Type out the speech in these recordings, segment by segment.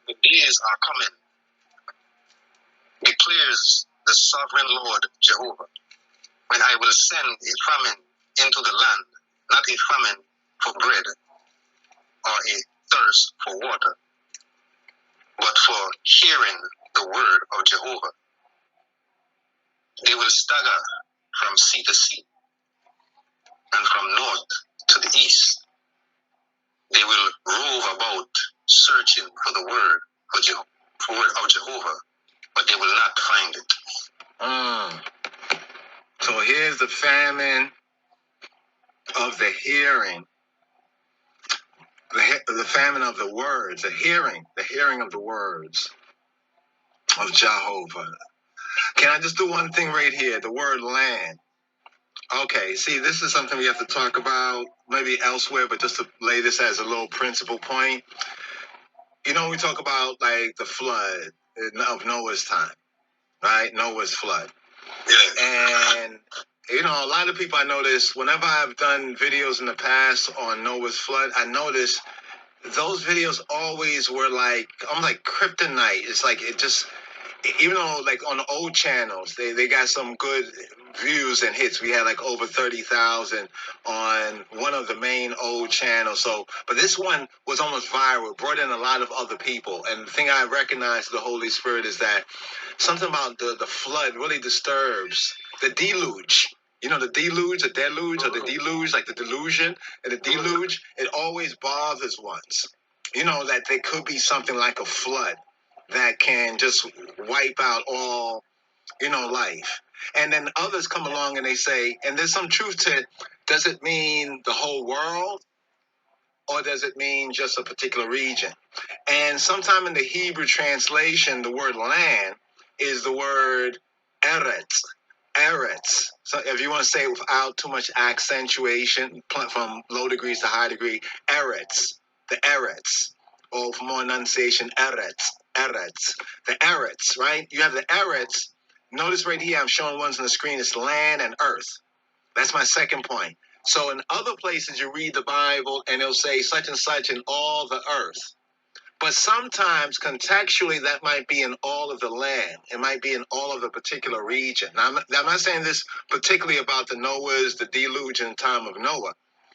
The days are coming, declares the sovereign Lord Jehovah, when I will send a famine into the land, not a famine for bread or a thirst for water, but for hearing the word of Jehovah. They will stagger from sea to sea and from north to the east. They will rove about searching for the word of Jehovah, but they will not find it. So here's the famine of the hearing, the famine of the words, the hearing of the words of Jehovah. Can I just do one thing right here? The word land. Okay, see, this is something we have to talk about maybe elsewhere, but just to lay this as a little principal point. You know, we talk about like the flood of Noah's time, right? Noah's flood. Yeah. And, you know, a lot of people I notice, whenever I've done videos in the past on Noah's flood, I notice those videos always were like, I'm like kryptonite. It's like, it just, even though like on the old channels, they got some good views and hits. We had like over 30,000 on one of the main old channels. So, but this one was almost viral, brought in a lot of other people. And the thing I recognize the Holy Spirit is that something about the flood really disturbs the deluge. You know, the deluge, or the deluge, like the delusion and the deluge, it always bothers ones. You know, that there could be something like a flood that can just wipe out all, you know, life. And then others come along and they say, and there's some truth to it, does it mean the whole world or does it mean just a particular region? And sometime in the Hebrew translation, the word land is the word eretz. Eretz. So if you want to say it without too much accentuation, from low degrees to high degree, eretz. The eretz. Or for more enunciation, eretz. Eretz. The eretz, right? You have the eretz. Notice right here, I'm showing ones on the screen. It's land and earth. That's my second point. So in other places, you read the Bible and it'll say such and such in all the earth. But sometimes contextually, that might be in all of the land. It might be in all of the particular region. Now, I'm not saying this particularly about the Noahs, the deluge in the time of Noah.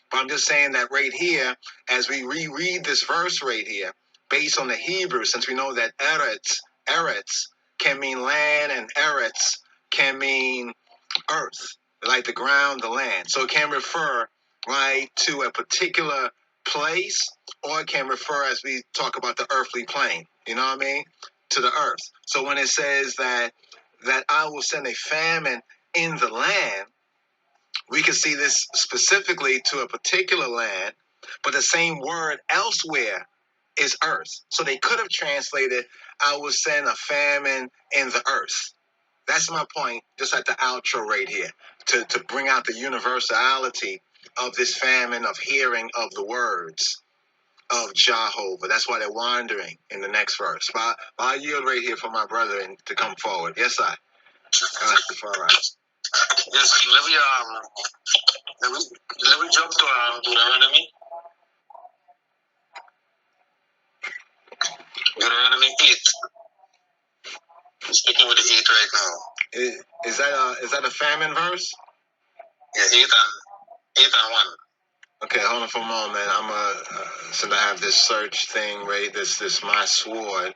But I'm just saying that right here, as we reread this verse right here, based on the Hebrew, since we know that eretz can mean land and eretz can mean earth, like the ground, the land. So it can refer, right, to a particular place, or it can refer, as we talk about the earthly plane, you know what I mean, to the earth. So when it says that I will send a famine in the land, we can see this specifically to a particular land, but the same word elsewhere is earth. So they could have translated, I will send a famine in the earth. That's my point, just at the outro right here, to bring out the universality of this famine of hearing of the words of Jehovah. That's why they're wandering in the next verse. But I yield right here for my brother to come forward. Yes, I. Tafari. Yes, let me jump to Deuteronomy. Deuteronomy 8. I'm sticking with the 8 right now. Is that a famine verse? Yeah, 8 and 1. Okay, hold on for a moment. I'm since I have this search thing, right? This my sword.